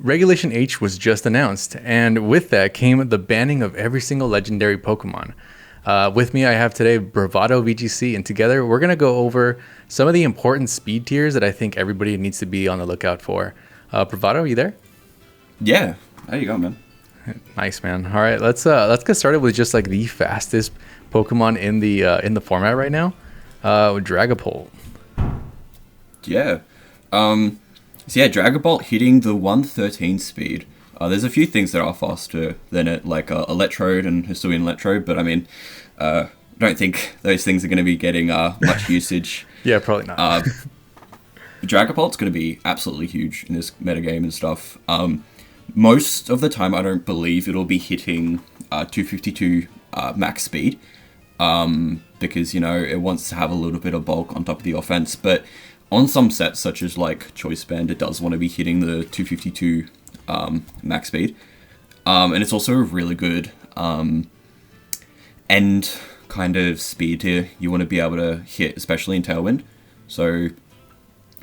Regulation H was just announced, and with that came the banning of every single legendary Pokemon. With me, I have today Bravado VGC, and together we're going to go over some of the important speed tiers that I think everybody needs to be on the lookout for. Bravado, are you there? Yeah, there you go, man. Nice, man. All right, let's get started with just like the fastest Pokemon in the format right now, Dragapult. Yeah. Dragapult hitting the 113 speed. There's a few things that are faster than it, like Electrode and Hisui and Electrode, but I mean, don't think those things are going to be getting much usage. Yeah, probably not. Dragapult's going to be absolutely huge in this metagame and stuff. Most of the time, I don't believe it'll be hitting 252 max speed, because, you know, it wants to have a little bit of bulk on top of the offense, but on some sets, such as like Choice Band, it does want to be hitting the 252 max speed. And it's also a really good end kind of speed here. You want to be able to hit, especially in Tailwind. So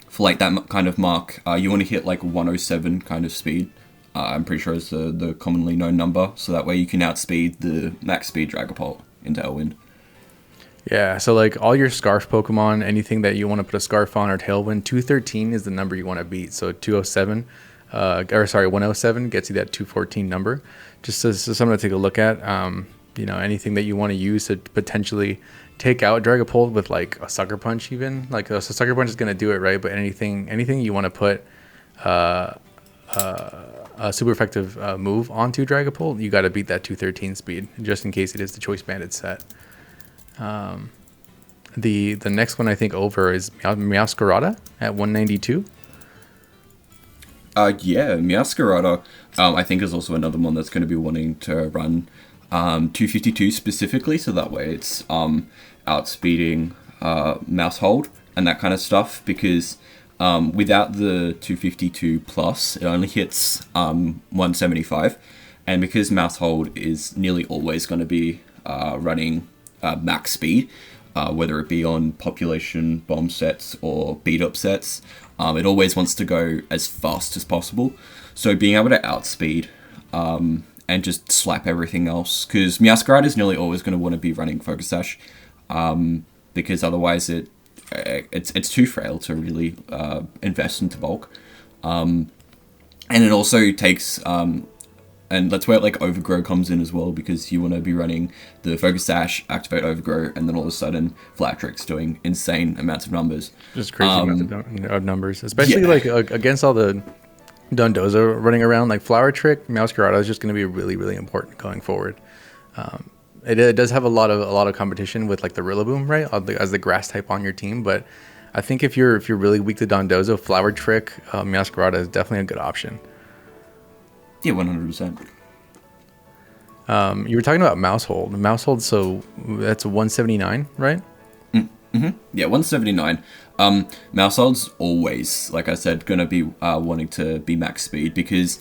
for like that kind of mark, you want to hit like 107 kind of speed. I'm pretty sure it's the commonly known number. So that way you can outspeed the max speed Dragapult in Tailwind. Yeah, so like all your Scarf Pokemon, anything that you want to put a Scarf on or Tailwind, 213 is the number you want to beat. So 107 gets you that 214 number. Just so something to take a look at. Anything that you want to use to potentially take out Dragapult with like a Sucker Punch, even like so Sucker Punch is going to do it, right? But anything you want to put a super effective move onto Dragapult, you got to beat that 213 speed, just in case it is the Choice Banded set. The next one I think over is Meowscarada at 192. Meowscarada I think is also another one that's going to be wanting to run 252 specifically, so that way it's outspeeding Maushold and that kind of stuff, because without the 252 plus, it only hits 175, and because Maushold is nearly always going to be running max speed, whether it be on population bomb sets or beat up sets, it always wants to go as fast as possible. So being able to outspeed and just slap everything else, because Meowscarada is nearly always going to want to be running Focus Sash, because otherwise it's too frail to really invest into bulk, and it also takes and that's where like Overgrow comes in as well, because you want to be running the Focus Sash, activate Overgrow, and then all of a sudden Flatrix doing insane amounts of numbers. Just crazy amounts of numbers, especially like against all the Dondozo running around. Like Flower Trick, Meowscarada is just going to be really, really important going forward. It does have a lot of competition with like the Rillaboom, right, as the grass type on your team. But I think if you're really weak to Dondozo, Flower Trick, Meowscarada is definitely a good option. Yeah, 100%. You were talking about Maushold, so that's 179, right? Mm-hmm. Yeah, 179. Maushold's always, like I said, gonna be wanting to be max speed, because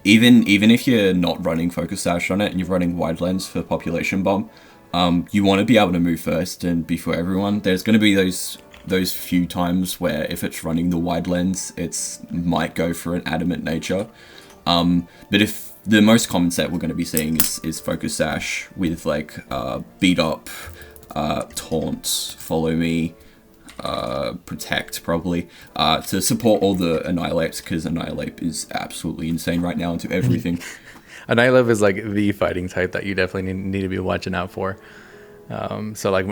even if you're not running Focus Sash on it and you're running Wide Lens for Population Bomb, you want to be able to move first and before everyone. There's going to be those few times where if it's running the Wide Lens, it's might go for an Adamant Nature. But if the most common set we're going to be seeing is Focus Sash with like Beat Up, Taunt, Follow Me, Protect probably, to support all the Annihilates, because Annihilate is absolutely insane right now into everything. Annihilate is like the fighting type that you definitely need to be watching out for. So like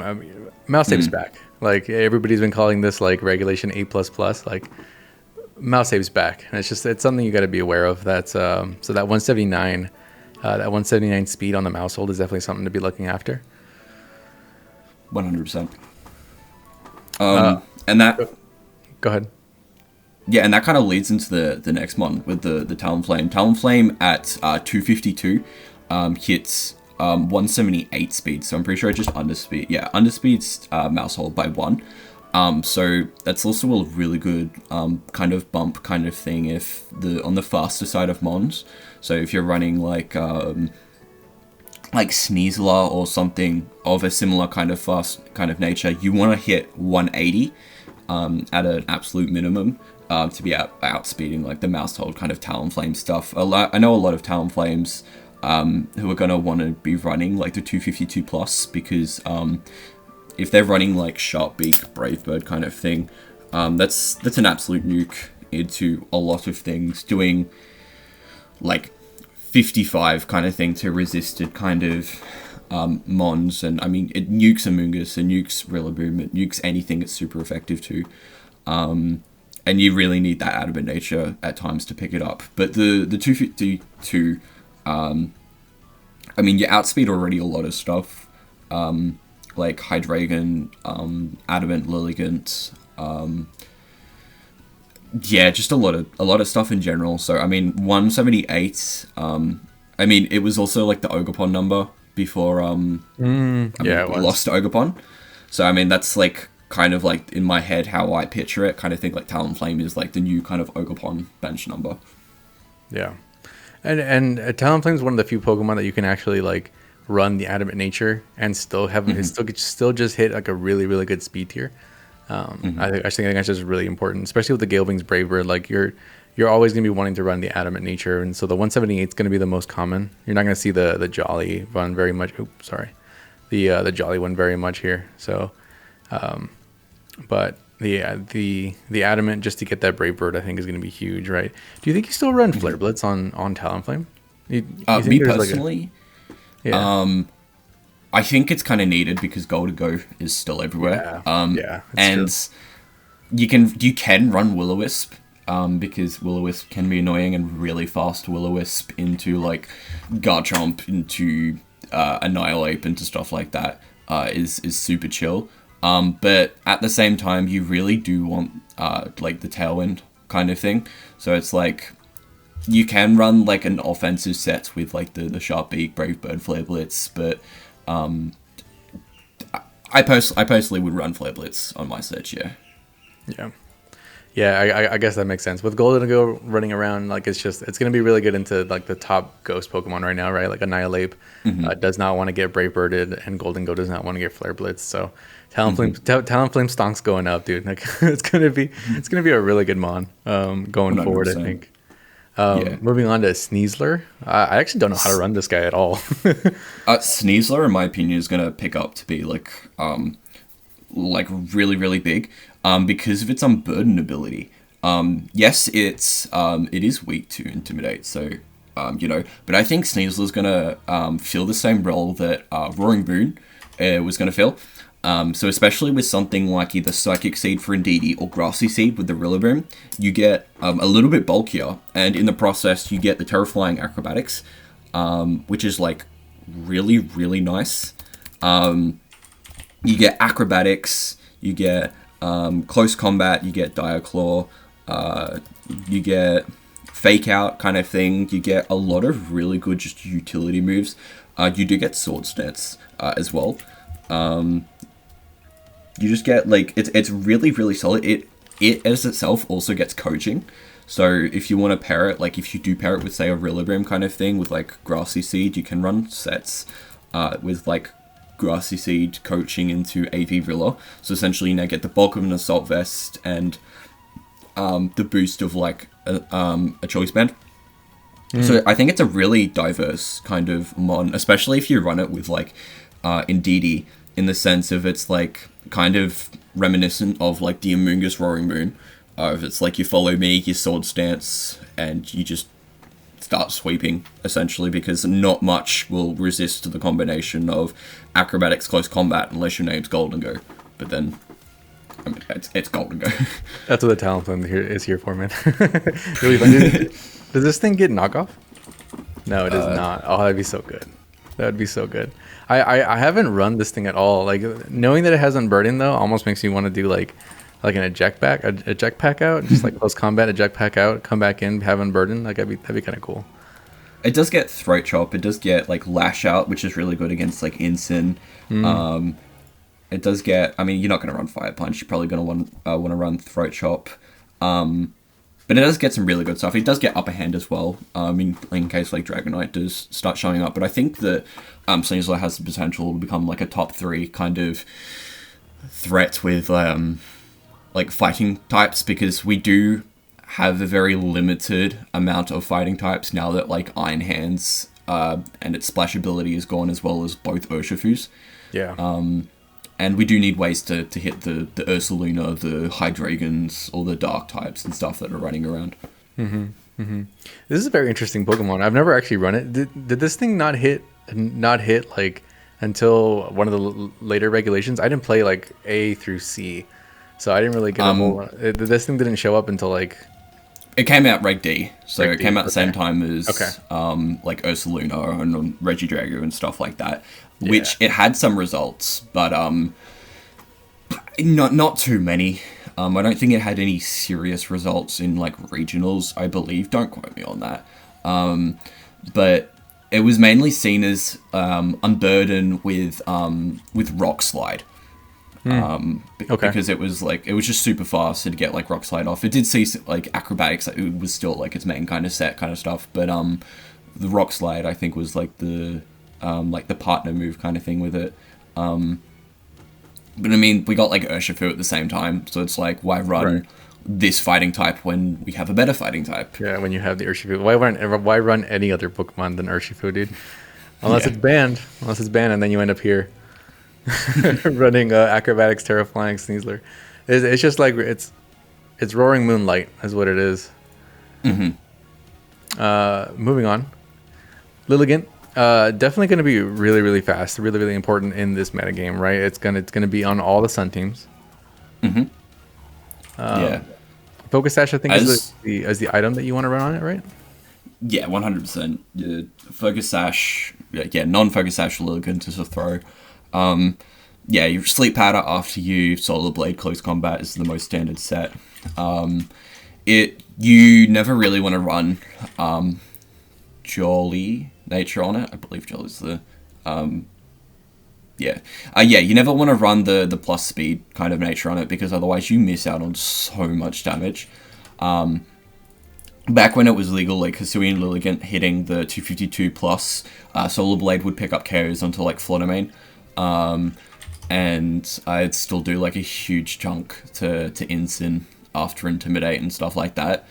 Mousesape's back. Like everybody's been calling this like Regulation 8++. Like Mousesape's back, and it's something you got to be aware of. That's so that 179 speed on the Maushold is definitely something to be looking after. 100%. And that. Go ahead. Yeah, and that kind of leads into the next one with the Talonflame. Talonflame at 252 hits 178 speed, so I'm pretty sure it just underspeed. Yeah, underspeeds Maushold by 1. So that's also a really good kind of bump kind of thing if on the faster side of Mons. So if you're running like Sneasler or something of a similar kind of fast kind of nature, you want to hit 180 at an absolute minimum, to be outspeeding like the Maushold kind of Talonflame stuff. I know a lot of Talonflames who are going to want to be running like the 252 plus, because if they're running like Sharp Beak, Brave Bird kind of thing, that's an absolute nuke into a lot of things, doing like 55 kind of thing to resisted kind of mons, and I mean it nukes Amoonguss, it nukes Rillaboom, it nukes anything it's super effective to, and you really need that adamant nature at times to pick it up. But the 252, I mean you outspeed already a lot of stuff, like Hydreigon, Adamant, Lilligant, yeah, just a lot of stuff in general. So I mean 178, I mean it was also like the Ogerpon number before we lost to Ogerpon. So I mean that's like kind of like in my head how I picture it, kind of think like Talonflame is like the new kind of Ogerpon bench number. Yeah. And Talonflame is one of the few Pokemon that you can actually like run the adamant nature and still have still just hit like a really, really good speed tier. I think that's just really important, especially with the Galeving's Brave Bird. Like you're always gonna be wanting to run the adamant nature, and so the 178 is gonna be the most common. You're not gonna see the Jolly one very much. Oops, sorry, the Jolly one very much here. So, but the adamant just to get that Brave Bird, I think is gonna be huge, right? Do you think you still run Flare Blitz on Talonflame? Me personally, I think it's kind of needed because Gholdengo is still everywhere. And true. You can run Will-O-Wisp, because Will-O-Wisp can be annoying, and really fast Will-O-Wisp into like Garchomp, into Annihilate, into stuff like that is super chill. But at the same time, you really do want like the Tailwind kind of thing. So it's like you can run like an offensive set with like the Sharp Beak, Brave Bird, Flare Blitz, but I personally would run Flare Blitz on my search, I guess that makes sense. With Gholdengo running around, like it's gonna be really good into like the top ghost Pokemon right now, right? Like Annihilate does not want to get Brave Birded, and Gholdengo does not want to get Flare Blitz. So Talonflame stonk's going up, dude. Like it's gonna be a really good mon going 100%. Forward, I think. Moving on to Sneasler. I actually don't know how to run this guy at all. Sneasler, in my opinion, is going to pick up to be like really, really big because of its Unburden ability. Yes, it is weak to Intimidate, so, but I think Sneasler's going to fill the same role that Roaring Boon was going to fill. So especially with something like either Psychic Seed for Indeedee or Grassy Seed with the Rillaboom, you get a little bit bulkier, and in the process you get the Terrifying Acrobatics, which is like really, really nice. You get Acrobatics, you get Close Combat, you get Dire Claw, you get Fake Out kind of thing, you get a lot of really good just utility moves. You do get Sword Stance as well. You just get like it's really, really solid. It as itself also gets coaching, so if you want to pair it, like if you do pair it with say a Rillaboom kind of thing with like Grassy Seed, you can run sets with like Grassy Seed coaching into AV Rilla. So essentially you now get the bulk of an Assault Vest and the boost of like a Choice Band. So I think it's a really diverse kind of mon, especially if you run it with like Indeedee, in the sense of it's like kind of reminiscent of like the Amoonguss Roaring Moon. It's like you follow me, you Sword Stance, and you just start sweeping, essentially, because not much will resist the combination of Acrobatics, Close Combat, unless your name's Gholdengo. But then, I mean, it's Gholdengo. That's what the Talonflame is here for, man. Really fun. Does this thing get knockoff? No, it does not. Oh, that'd be so good. That would be so good. I haven't run this thing at all. Like knowing that it has Unburden though almost makes me want to do like an eject pack out, just like Close Combat, eject pack out, come back in, have Unburden. Like that'd be kind of cool. It does get Throat Chop. It does get like Lash Out, which is really good against like Incin. It does get. I mean, you're not going to run Fire Punch. You're probably going to want to run Throat Chop. But it does get some really good stuff. It does get Upper Hand as well, in case like Dragonite does start showing up. But I think that Sneasler has the potential to become like a top 3 kind of threat with like fighting types, because we do have a very limited amount of fighting types now that like Iron Hands and its splash ability is gone, as well as both Urshifus. Yeah. And we do need ways to hit the Ursaluna, the Hydreigons, all the dark types and stuff that are running around. This is a very interesting Pokemon. I've never actually run it. Did this thing not hit like until one of the later regulations? I didn't play like A through C, so I didn't really get a whole. This thing didn't show up until like. It came out Reg D, so Reg it came D, out the same time as Okay. like Ursaluna and Regidrago and stuff like that, which it had some results, but not too many. I don't think it had any serious results in like regionals, I believe. Don't quote me on that. But it was mainly seen as unburdened with Rock Slide. Because it was just super fast to get like Rock Slide off. It did see like acrobatics, it was still like its main kind of set kind of stuff, but the Rock Slide I think was like the partner move kind of thing with it. But I mean, we got like Urshifu at the same time, so it's like, why run this fighting type when we have a better fighting type? Yeah, when you have the Urshifu, why run any other Pokemon than Urshifu, dude? Unless it's banned, and then you end up here. Running acrobatics, terra flying Sneasler. It's just like it's Roaring Moonlight is what it is. Moving on, Lilligant, definitely going to be really, really fast, really, really important in this metagame, right? It's gonna be on all the Sun teams. Focus Sash, I think, is the item that you want to run on it, right? Yeah, 100%. Yeah, Focus Sash, non-Focus Sash Lilligant is a throw. Your Sleep Powder after you Solar Blade Close Combat is the most standard set. You never really want to run Jolly Nature on it. I believe Jolly's the you never want to run the plus speed kind of nature on it, because otherwise you miss out on so much damage. Back when it was legal, like Hisui and Lilligant hitting the 252 plus, Solar Blade would pick up KOs onto like Fluttermane. And I'd still do like a huge chunk to Incin after Intimidate and stuff like that.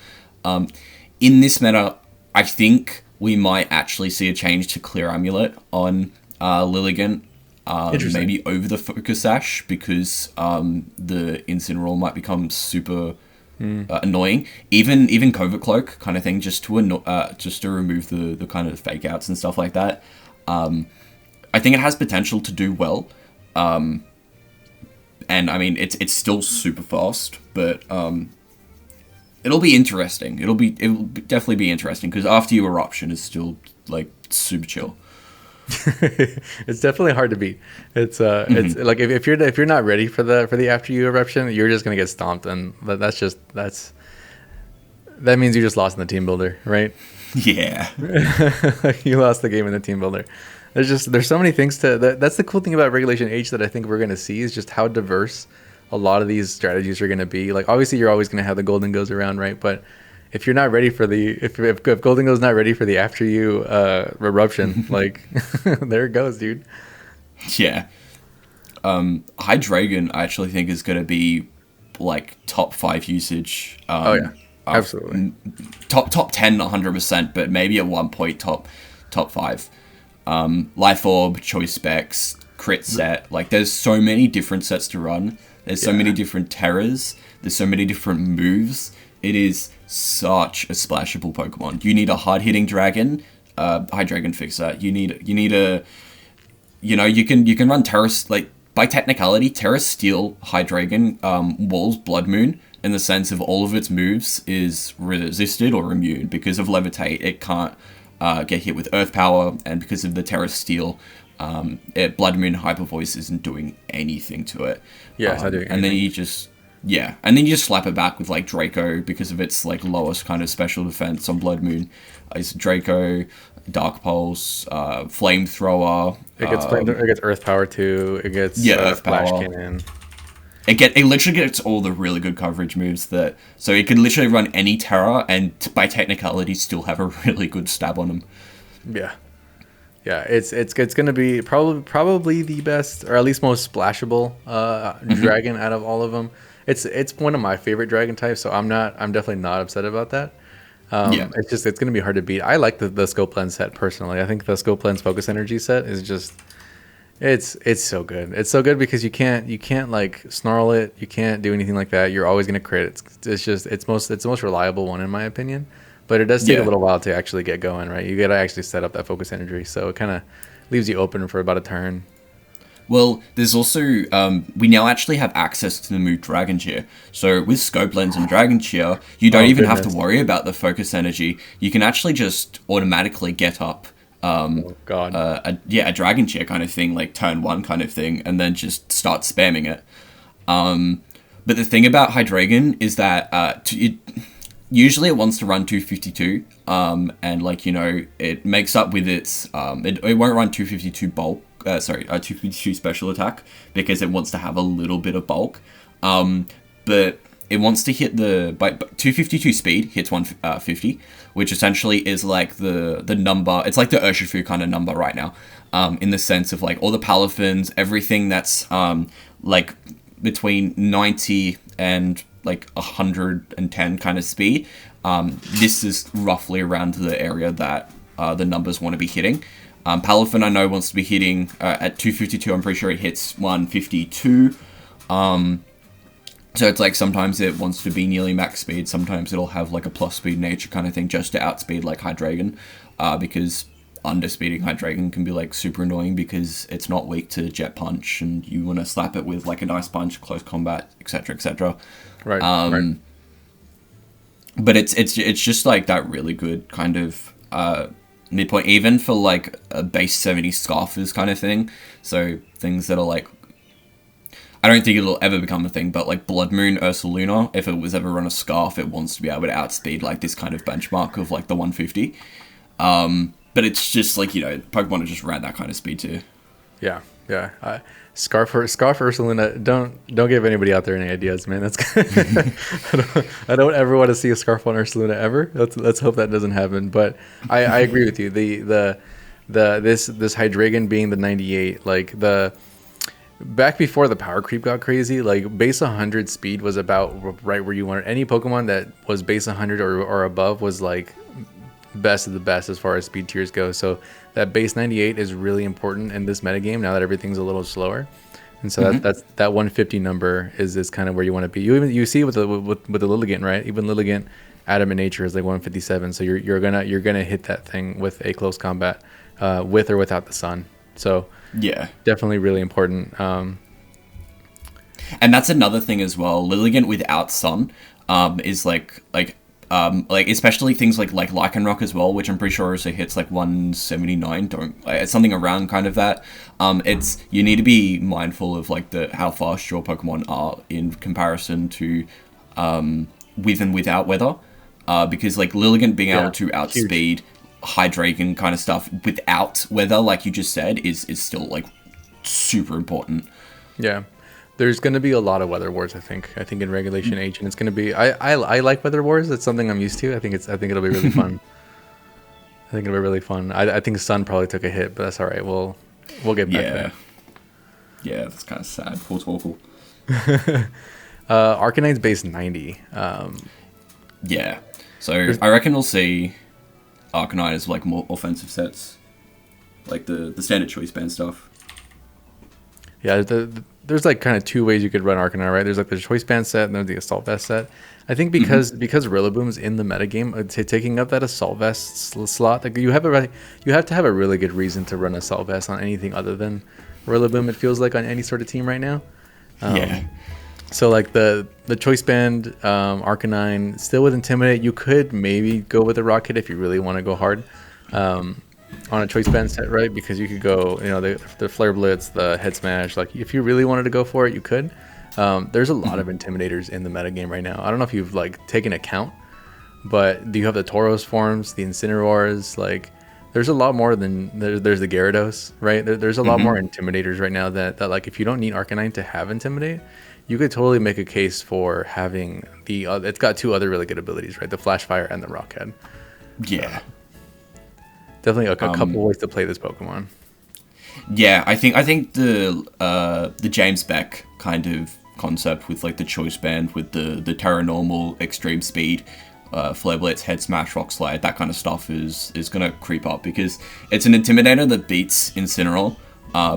In this meta, I think we might actually see a change to Clear Amulet on Lilligant. Maybe over the Focus Sash, because the Incineroar might become super annoying. Even Covert Cloak kind of thing, just to remove the kind of fake outs and stuff like that. I think it has potential to do well. And I mean, it's still super fast, but it'll be interesting. It'll definitely be interesting, because After You Eruption is still like super chill. It's definitely hard to beat. It's like if you're not ready for the After You Eruption, you're just gonna get stomped, and that means you just lost in the team builder, right? Yeah. You lost the game in the team builder. There's so many things that's the cool thing about Regulation H that I think we're going to see, is just how diverse a lot of these strategies are going to be. Like, obviously you're always going to have the Gholdengos around, right? But if you're not ready for if Gholdengo's not ready for the After You Eruption, like there it goes, dude. Yeah. Hydreigon I actually think is going to be like top 5 usage. Absolutely. Top 10 100%, but maybe at one point top 5. Life Orb, Choice Specs, Crit Set. Like, there's so many different sets to run. There's so many different terrors. There's so many different moves. It is such a splashable Pokemon. You need a hard-hitting dragon. Hydreigon fix that. You need a... you can run Terra... Like, by technicality, Terra Steel Hydreigon walls Bloodmoon, in the sense of all of its moves is resisted or immune. Because of Levitate, it can't get hit with Earth Power, and because of the Terra Steel, Bloodmoon Hyper Voice isn't doing anything to it. Yeah, it's not doing anything. And then you just slap it back with like Draco, because of its like lowest kind of special defense on Bloodmoon. It's Draco, Dark Pulse, Flamethrower. It gets Earth Power too. It gets Earth Flash Power. Cannon. It literally gets all the really good coverage moves so it can literally run any Terra and by technicality still have a really good stab on them. Yeah. Yeah, it's gonna be probably the best, or at least most splashable dragon out of all of them. it's one of my favorite dragon types, so I'm definitely not upset about that. It's gonna be hard to beat. I like the Scope Lens set personally. I think the Scope Lens Focus Energy set is just it's so good. It's so good because you can't like snarl it. You can't do anything like that. You're always gonna crit. It's the most reliable one in my opinion. But it does take a little while to actually get going, right? You gotta actually set up that Focus Energy, so it kind of leaves you open for about a turn. Well, there's also, we now actually have access to the move Dragon Cheer. So with Scope Lens and Dragon Cheer, you don't even have to worry about the Focus Energy. You can actually just automatically get up a Dragon Cheer kind of thing, like turn 1 kind of thing, and then just start spamming it. But the thing about Hydreigon is that usually it wants to run 252, and like, you know, it makes up with its, it won't run 252 bulk. 252 special attack because it wants to have a little bit of bulk, but it wants to hit the 252 speed hits 150, which essentially is like the number. It's like the Urshifu kind of number right now, in the sense of like all the Palafins, everything that's like between 90 and like 110 kind of speed. This is roughly around the area that the numbers want to be hitting. Palafin, I know, wants to be hitting at 252. I'm pretty sure it hits 152. So it's like sometimes it wants to be nearly max speed. Sometimes it'll have like a plus speed nature kind of thing just to outspeed like Hydreigon. Because underspeeding Hydreigon can be like super annoying because it's not weak to Jet Punch and you want to slap it with like an Ice Punch, close combat, etc., etc. Right. Right. But it's just like that really good kind of midpoint, even for like a base 70 Scarfers kind of thing. So things that are like, I don't think it'll ever become a thing, but like Bloodmoon, Ursaluna, if it was ever run a Scarf, it wants to be able to outspeed like this kind of benchmark of like the 150. But it's just like, you know, Pokemon have just ran that kind of speed too. Yeah. Scarf Ursaluna, don't give anybody out there any ideas, man. That's I don't ever want to see a Scarf on Ursaluna ever. Let's hope that doesn't happen. But I agree with you. This Hydreigon being the 98, like the back before the power creep got crazy, like base 100 speed was about right where you wanted. Any Pokemon that was base 100 or above was like best of the best as far as speed tiers go. So that base 98 is really important in this metagame now that everything's a little slower. And so that 150 number is kind of where you want to be. You see with the Lilligant, right? Even Lilligant Adamant Nature is like 157. So you're gonna hit that thing with a close combat, with or without the sun. So yeah, definitely really important. And that's another thing as well. Lilligant without sun is like especially things like Lycanroc as well, which I'm pretty sure also hits like 179. It's something around kind of that. It's, you need to be mindful of like how fast your Pokemon are in comparison to with and without weather, because like Lilligant being able to outspeed Hydreigon kind of stuff without weather, like you just said, is still like super important. Yeah. There's going to be a lot of weather wars, I think in Regulation H, and it's going to be. I like weather wars. It's something I'm used to. I think it'll be really fun. I think it'll be really fun. I think Sun probably took a hit, but that's all right. We'll get back there. Yeah, that's kind of sad. Poor Torkoal. Arcanine's base 90. Yeah, so I reckon we'll see Arcanine as like more offensive sets, like the standard choice band stuff. Yeah, there's like kind of two ways you could run Arcanine, right? There's like the Choice Band set and there's the Assault Vest set. I think because Rillaboom's in the metagame, taking up that Assault Vest slot, like you have to have a really good reason to run Assault Vest on anything other than Rillaboom. It feels like on any sort of team right now. So like the Choice Band Arcanine still with Intimidate, you could maybe go with the Rocket if you really want to go hard. On a Choice Band set, right? Because you could go, you know, the Flare Blitz, the Head Smash. Like, if you really wanted to go for it, you could. There's a lot of Intimidators in the metagame right now. I don't know if you've, like, taken account, but do you have the Tauros forms, the Incineroars? Like, there's a lot more than... There's the Gyarados, right? There's a lot more Intimidators right now that, like, if you don't need Arcanine to have Intimidate, you could totally make a case for having the... it's got two other really good abilities, right? The Flash Fire and the Rock Head. Yeah. Definitely a couple ways to play this Pokemon. Yeah, I think the James Beck kind of concept with like the choice band, with the Terra Normal, extreme speed, Flare Blitz, Head Smash, Rock Slide, that kind of stuff is gonna creep up because it's an Intimidator that beats Incineroar,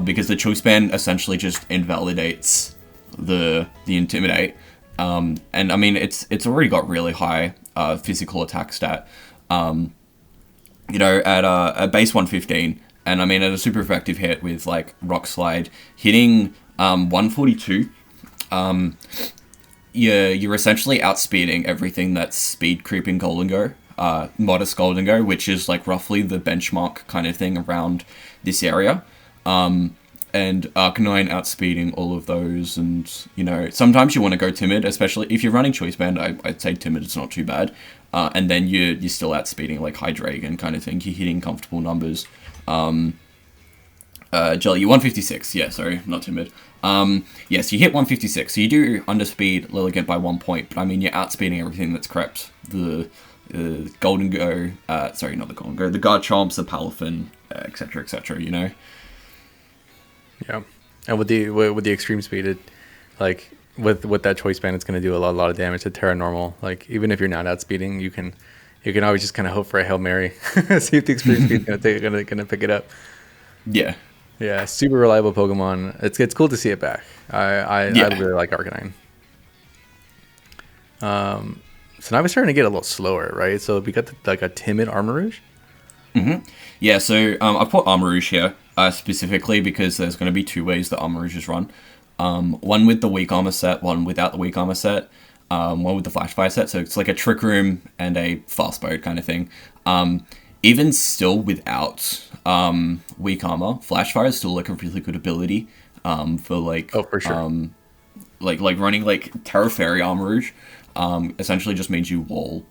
because the choice band essentially just invalidates the Intimidate. And I mean it's already got really high physical attack stat, you know, at base 115, and I mean at a super effective hit with like Rock Slide hitting 142. You're essentially outspeeding everything that's speed creeping Gholdengo, modest Gholdengo, which is like roughly the benchmark kind of thing around this area. And Arcanine outspeeding all of those, and you know, sometimes you want to go Timid, especially if you're running Choice Band. I'd say Timid is not too bad, and then you're still outspeeding like Hydreigon kind of thing. You're hitting comfortable numbers. Jelly, you 156. Yeah, sorry, not Timid. Yes, you hit 156, so you do underspeed Lilligant by 1 point, but I mean, you're outspeeding everything that's crept. The Gholdengo, sorry, not the Gholdengo, the Garchomps, the Palafin, etc., you know? Yeah. And with the extreme speed, it, like, with that choice band, it's going to do a lot of damage to Terra Normal. Like, even if you're not outspeeding, you can always just kind of hope for a Hail Mary. See if the extreme speed is gonna pick it up. Yeah. Yeah, super reliable Pokemon. It's cool to see it back. I really like Arcanine. So now we're starting to get a little slower, right? So we got like a timid Armarouge. Mm-hmm. Yeah, so I put Armarouge here specifically because there's going to be two ways that Armarouges run. One with the weak armor set, one without the weak armor set, one with the flash fire set. So it's like a Trick Room and a fast mode kind of thing. Even still without weak armor, flash fire is still like a really good ability for like for sure. Like running like Terra Fairy Armarouge essentially just means you wall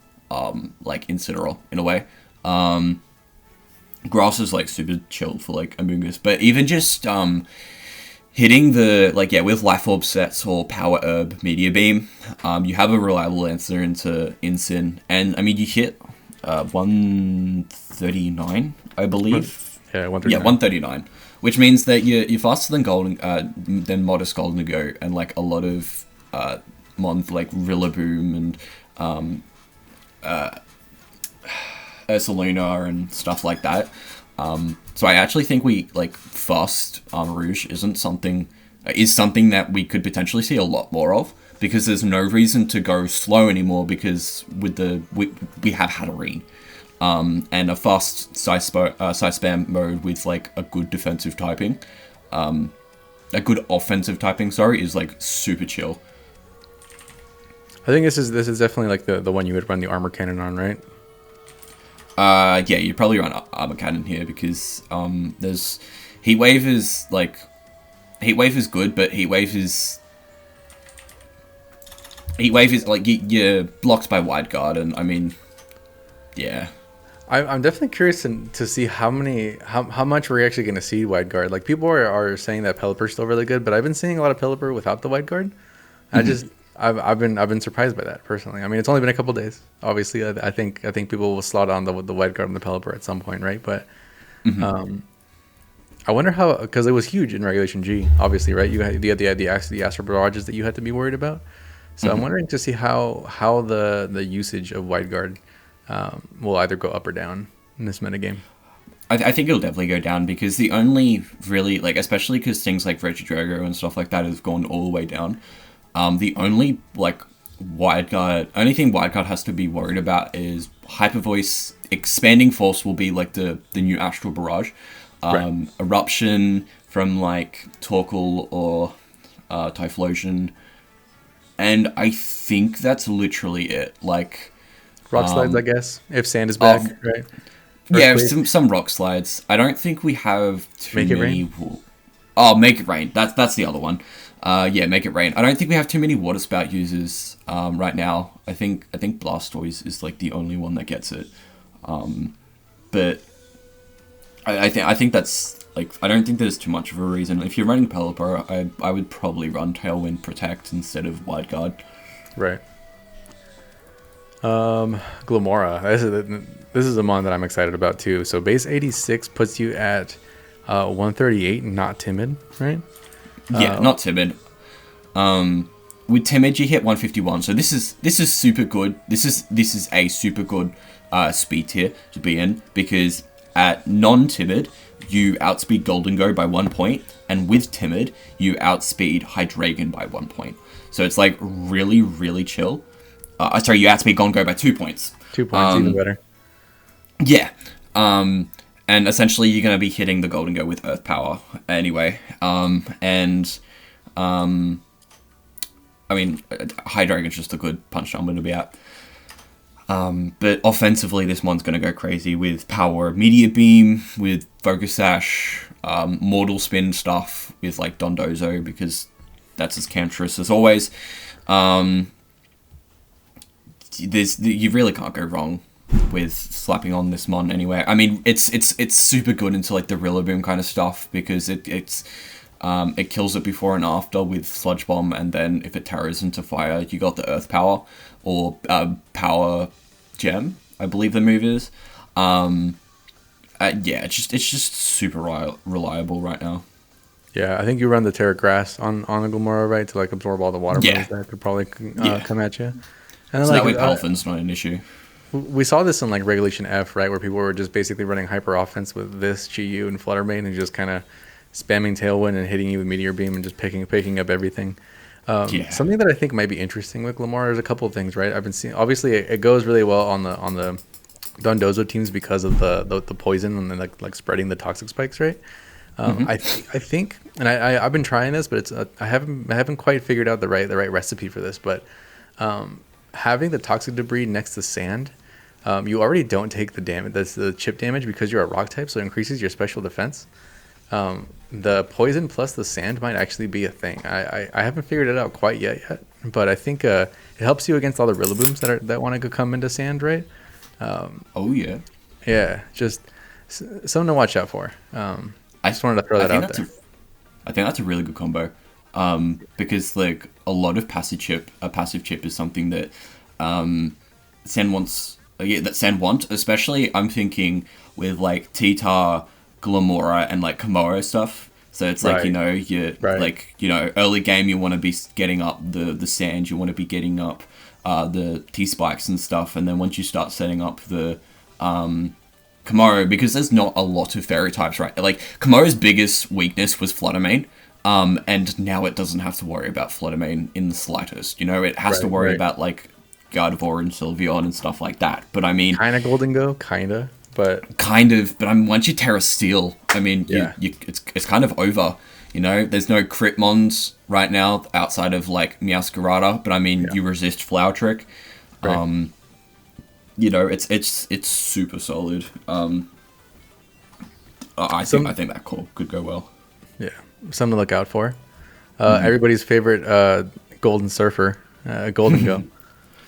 like Incineroar in a way. Grass is like super chill for like Amoonguss, but even just hitting the with Life Orb sets or Power Herb Meteor Beam, you have a reliable answer into Incin, and I mean you hit 139, I believe. Yeah, 139. Yeah, 139, which means that you're faster than modest Gholdengo and like a lot of mons like Rillaboom and Ursaluna and stuff like that. So I actually think we like fast Armarouge is something that we could potentially see a lot more of, because there's no reason to go slow anymore, because with we have Hatterene. And a fast size spam mode with like a good defensive typing, a good offensive typing, is like super chill. I think this is definitely like the one you would run the armor cannon on, right? Yeah, you'd probably run armor cannon here because there's Heat Wave is good, but Heat Wave is like you're blocked by Wide Guard, and I mean, yeah. I'm definitely curious to see how much we're actually going to see Wide Guard. Like, people are saying that Pelipper's still really good, but I've been seeing a lot of Pelipper without the Wide Guard. Mm-hmm. I've been surprised by that personally. I mean, it's only been a couple days. Obviously, I think people will slot on the Wide Guard and the Pelipper at some point, right? But I wonder how, because it was huge in Regulation G. Obviously, right? You had the Astral Barrages that you had to be worried about. So I'm wondering to see how the usage of Wide Guard will either go up or down in this metagame. I think it'll definitely go down, because the only really, like, especially because things like Regidrago and stuff like that have gone all the way down. The only only thing Wide Guard has to be worried about is Hyper Voice. Expanding Force will be like the new Astral Barrage. Right. Eruption from like Torkoal or Typhlosion. And I think that's literally it. Like Rock Slides, I guess, if Sand is back, right? Yeah, some Rock Slides. I don't think we have too many. Make It Rain. That's the other one. Yeah, Make It Rain. I don't think we have too many Water Spout users right now. I think Blastoise is like the only one that gets it. But I think that's like, I don't think there's too much of a reason. If you're running Pelipper, I would probably run Tailwind Protect instead of Wide Guard. Right. Glimmora. This is a mon that I'm excited about too. So base 86 puts you at 138, not timid, right? Yeah, not timid. with timid you hit 151. So this is super good. This is a super good speed tier to be in, because at non-timid you outspeed Gholdengo by 1 point, and with timid you outspeed Hydreigon by 1 point. So it's like really, really chill. Sorry, you outspeed Gholdengo by 2 points. 2 points, even better. Yeah. And essentially you're going to be hitting the Gholdengo with Earth Power anyway. I mean, Hydreigon's just a good punch number to be at. But offensively, this one's going to go crazy with Power Meteor Beam, with Focus Sash, Mortal Spin stuff with like Dondozo, because that's as cantress as always. You really can't go wrong with slapping on this mon anyway. I mean, it's super good into like the Rillaboom kind of stuff, because it kills it before and after with Sludge Bomb, and then if it terrors into fire, you got the Earth Power or Power Gem, I believe the move is. It's just super reliable right now. Yeah, I think you run the Terra Grass on a Glimmora, right, to like absorb all the water moves that could probably come at you. And so that way Palfin's not an issue. We saw this in like Regulation F, right, where people were just basically running hyper offense with this GU and Fluttermane and just kind of spamming Tailwind and hitting you with Meteor Beam and just picking up everything. Something that I think might be interesting with Glimmora is a couple of things, right? I've been seeing, obviously it goes really well on the Dondozo teams because of the poison and then like spreading the toxic spikes, right? I think, and I've been trying this, but it's I haven't quite figured out the right recipe for this. But having the toxic debris next to sand, you already don't take the damage. That's the chip damage because you're a rock type, so it increases your special defense. The poison plus the sand might actually be a thing. I haven't figured it out quite yet, but I think it helps you against all the Rillabooms that want to come into sand, right? Just something to watch out for. I just wanted to throw that out there. I think that's a really good combo, because like a lot of passive chip is something that Sand wants. That Sand want, especially. I'm thinking with like T-Tar, Glimmora, and like Komoro stuff. So it's like, like, early game you want to be getting up the sand, you want to be getting up the T-Spikes and stuff, and then once you start setting up the Komoro, because there's not a lot of fairy types, right? Like, Komoro's biggest weakness was Fluttermane, and now it doesn't have to worry about Fluttermane in the slightest. It has to worry about, like, Gardevoir and Sylveon and stuff like that. But, I mean... Kind of Gholdengo, but once you Terra Steel, I mean, it's kind of over. There's no crit mons right now outside of, like, Meowscarada, but, I mean, you resist Flower Trick. Right. It's super solid. I think that call could go well. Yeah, something to look out for. Everybody's favorite Golden Surfer, Gholdengo.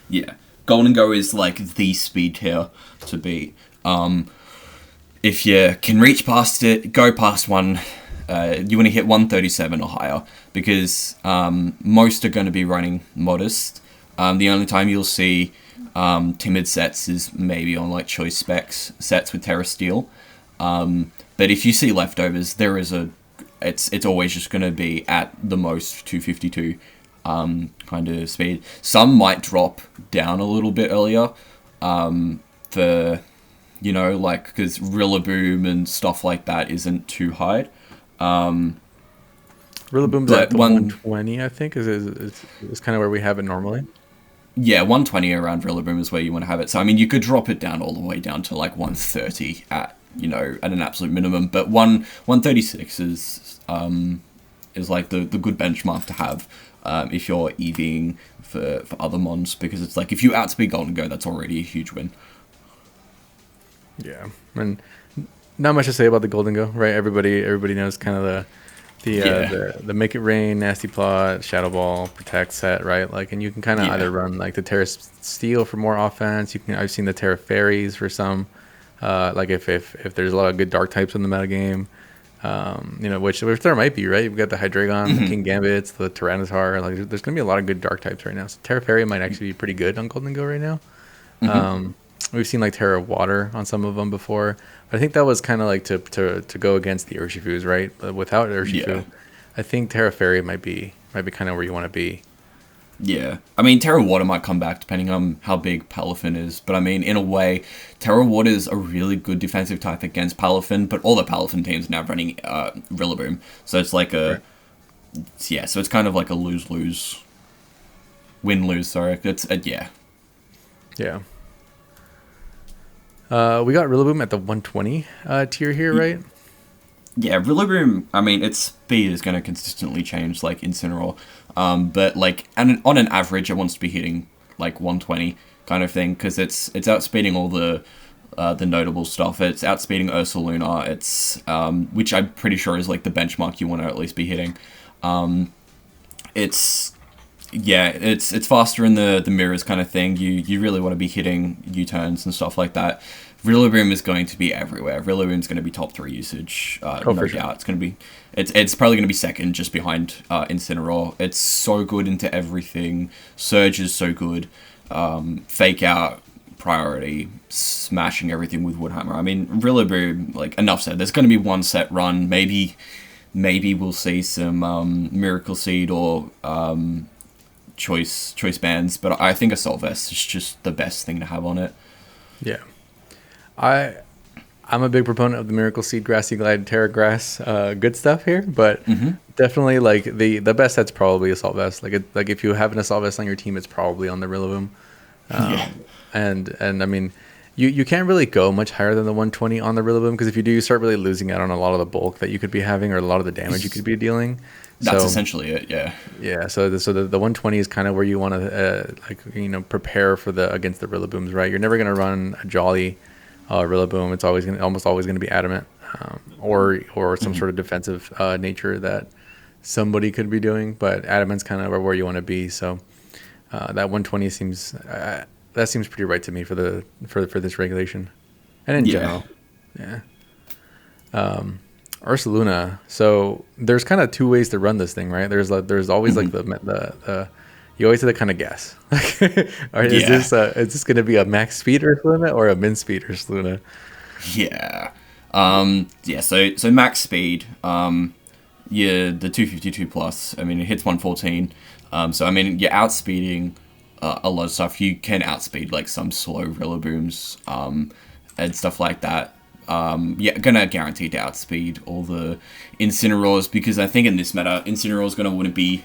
Yeah, Gholdengo is like the speed tier to beat. If you can reach past it, go past one. You want to hit 137 or higher, because most are going to be running Modest. The only time you'll see timid sets is maybe on like choice specs sets with Terra Steel. But if you see leftovers, it's always just going to be at the most 252 kind of speed. Some might drop down a little bit earlier for, because Rillaboom and stuff like that isn't too high. Rillaboom's at 120, I think, is kind of where we have it normally. Yeah, 120 around Rillaboom is where you want to have it. So, I mean, you could drop it down all the way down to, like, 130 at an absolute minimum. But 136 is like the good benchmark to have if you're EVing for other mons. Because it's like, if you outspeed Gholdengo, that's already a huge win. Yeah, and not much to say about the Gholdengo, right? Everybody knows kind of the Make It Rain, Nasty Plot, Shadow Ball, Protect set, right? Like, and you can kind of either run like the Terra Steel for more offense. I've seen the Terra Fairies for some. Like if there's a lot of good dark types in the meta game, which there might be, right? We've got the Hydreigon, the King Gambits, the Tyranitar. Like, there's gonna be a lot of good dark types right now. So Terra Fairy might actually be pretty good on Gholdengo right now. We've seen like Terra Water on some of them before. I think that was kind of like to go against the Urshifus, right? But without Urshifu, I think Terra Fairy might be kind of where you want to be. Yeah. I mean, Terra Water might come back depending on how big Palafin is. But I mean, in a way, Terra Water is a really good defensive type against Palafin, but all the Palafin teams are now running Rillaboom. So it's like a... Right. Yeah, so it's kind of like a lose-lose. Win-lose, sorry. It's yeah. Yeah. We got Rillaboom at the 120 tier here, right? Yeah, Rillaboom, I mean, its speed is going to consistently change, like Incineroar. But, like, on an average, it wants to be hitting, like, 120 kind of thing, because it's outspeeding all the notable stuff. It's outspeeding Ursaluna, which I'm pretty sure is, like, the benchmark you want to at least be hitting. It's faster in the mirrors kind of thing. You really want to be hitting U-turns and stuff like that. Rillaboom is going to be everywhere. Rillaboom's going to be top 3 usage, no doubt. Sure. It's going to be, it's probably going to be second just behind Incineroar. It's so good into everything. Surge is so good. Fake out, priority, smashing everything with Woodhammer. I mean, Rillaboom, like, enough said. There's going to be one set run. Maybe we'll see some Miracle Seed or choice bands, but I think Assault Vest is just the best thing to have on it. Yeah. I'm a big proponent of the Miracle Seed, Grassy Glide, Terra Grass, good stuff here, but definitely like the best set's probably Assault Vest. Like if you have an Assault Vest on your team, it's probably on the Rillaboom. And I mean, you can't really go much higher than the 120 on the Rillaboom, because if you do, you start really losing out on a lot of the bulk that you could be having, or a lot of the damage you could be dealing. That's essentially it, yeah. Yeah, so the 120 is kind of where you want to prepare for against the Rillabooms, right? You're never going to run a Jolly Rillaboom. It's almost always going to be Adamant, or some sort of defensive nature that somebody could be doing. But Adamant's kind of where you want to be. So that 120 seems pretty right to me for this regulation, and in general, yeah. Ursaluna. So there's kind of 2 ways to run this thing, right? There's always like the you always have to kind of guess. Is this going to be a max speed Ursaluna or a min speed Ursaluna? Yeah. So max speed. The 252 plus. I mean, it hits 114. So I mean, you're outspeeding a lot of stuff. You can outspeed like some slow Rillabooms and stuff like that. Gonna guarantee to outspeed all the Incineroars, because I think in this meta, Incineroar's gonna want to be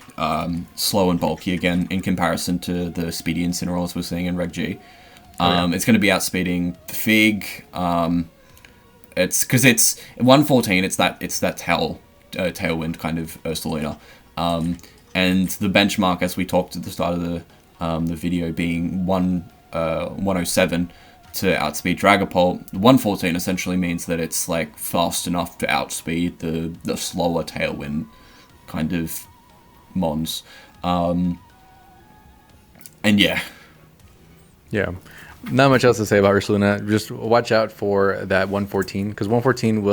slow and bulky again in comparison to the speedy Incineroars we're seeing in Reg G. It's gonna be outspeeding the Fig. It's because it's 114. It's that tailwind kind of Ursaluna. And the benchmark, as we talked at the start of the video, being 107. To outspeed Dragapult. 114 essentially means that it's like fast enough to outspeed the slower Tailwind kind of mons. And yeah. Not much else to say about Ursaluna. Just watch out for that 114, because 114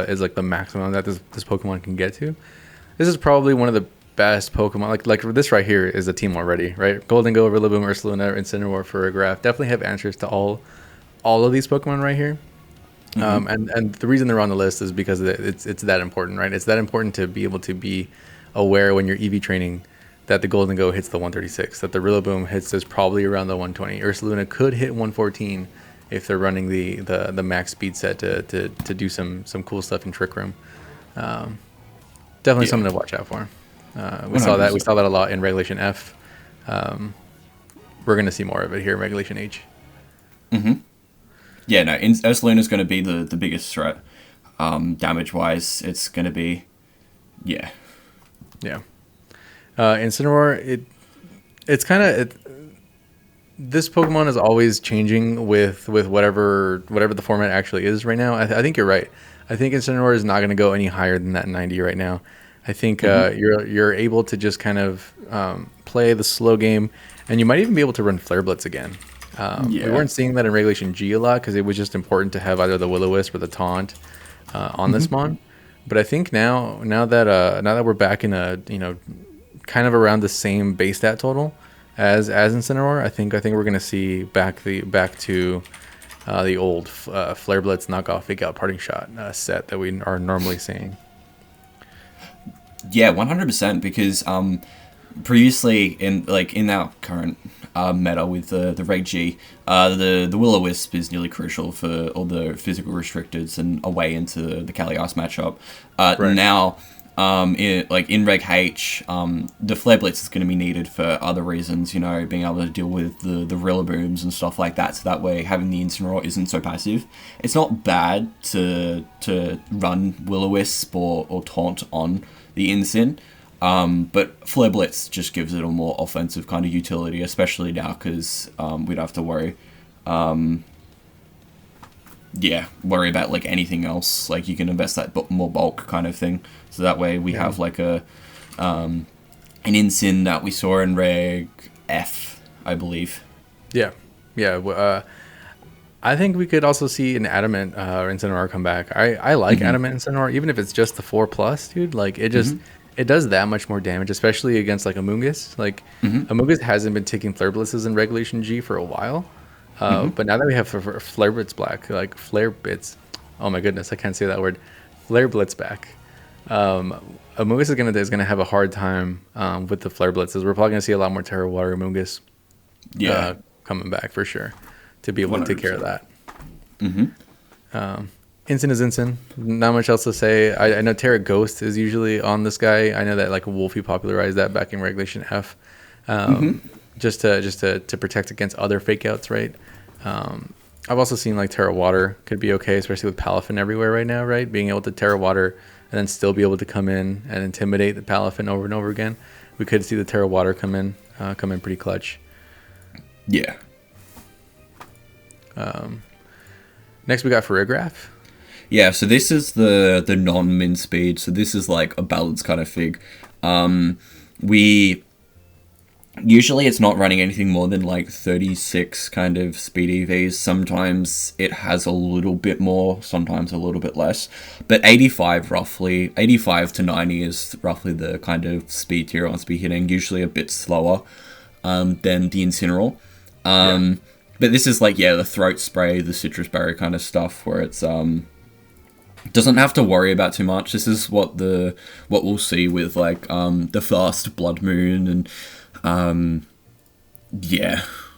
is like the maximum that this Pokemon can get to. This is probably one of the best Pokemon. Like this right here is a team already, right? Gholdengo, Rillaboom, Ursaluna, Incineroar, Farigiraf definitely have answers to all of these Pokemon right here. And the reason they're on the list is because it's that important, right? It's that important to be able to be aware when you're EV training that the Gholdengo hits the 136, that the Rillaboom hits is probably around the 120. Ursaluna could hit 114 if they're running the max speed set to do some cool stuff in Trick Room. Definitely something to watch out for. We saw that a lot in Regulation F. We're going to see more of it here in Regulation H. Yeah, no, Ursaluna is going to be the biggest threat. Damage-wise, it's going to be... Yeah. Incineroar, it's kind of... This Pokemon is always changing with whatever the format actually is right now. I think you're right. I think Incineroar is not going to go any higher than that 90 right now. I think you're able to just kind of play the slow game, and you might even be able to run Flare Blitz again. We weren't seeing that in Regulation G a lot because it was just important to have either the Will-O-Wisp or the Taunt on this mon. But I think now that we're back in a kind of around the same base stat total as Incineroar, I think we're gonna see back to the old Flare Blitz knockoff Fake Out Parting Shot set that we are normally seeing. Yeah, 100%, because previously in our current meta with the Reg G, the Will-O-Wisp is nearly crucial for all the physical restricteds and a way into the Kalias matchup. Right. Now, in Reg H, the Flare Blitz is going to be needed for other reasons, being able to deal with the Rillabooms and stuff like that, so that way having the Incineroar isn't so passive. It's not bad to run Will-O-Wisp or Taunt on the Incin, but Flare Blitz just gives it a more offensive kind of utility, especially now because we don't have to worry about like anything else. Like you can invest that more bulk kind of thing. So that way we have like an Incin that we saw in Reg F, I believe. Yeah. I think we could also see an Adamant Incineroar come back. I like Adamant Incineroar, even if it's just the 4+, dude. Like it just it does that much more damage, especially against like Amoonguss. Like Amoonguss hasn't been taking Flare Blitzes in Regulation G for a while. But now that we have Flare Blitz back, like Flare Blitz, oh my goodness, I can't say that word. Flare Blitz back. Amoonguss is gonna have a hard time with the Flare Blitzes. We're probably gonna see a lot more Terra Water Amoonguss coming back for sure to be able 100%. To take care of that. Incin is Incin. Not much else to say. I know Terra Ghost is usually on this guy. I know that like Wolfie popularized that back in Regulation F. Just to protect against other fake outs, right? I've also seen like Terra Water could be okay, especially with Palafin everywhere right now, right? Being able to Terra Water and then still be able to come in and intimidate the Palafin over and over again. We could see the Terra Water come in pretty clutch. Yeah. Next we got Farigiraf. Yeah, so this is the non-min speed, so this is like a balance kind of fig. Usually it's not running anything more than like 36 kind of speed EVs. Sometimes it has a little bit more, sometimes a little bit less. But 85 to 90 is roughly the kind of speed tier on speed hitting, usually a bit slower than the Incineroar. But this is like, the throat spray, the citrus berry kind of stuff where it's doesn't have to worry about too much. This is what we'll see with like the fast Bloodmoon and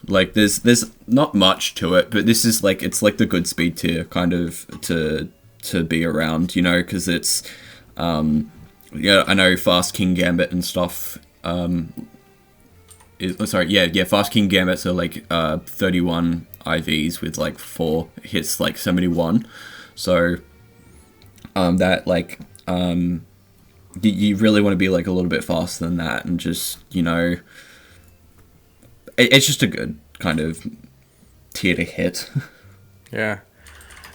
like there's not much to it, but this is like it's like the good speed tier kind of to be around, because it's I know fast King Gambit and stuff fast King Gambits are like 31 IVs with like 4 hits, like 71, so that like you really want to be like a little bit faster than that, and just it's just a good kind of tier to hit. Yeah,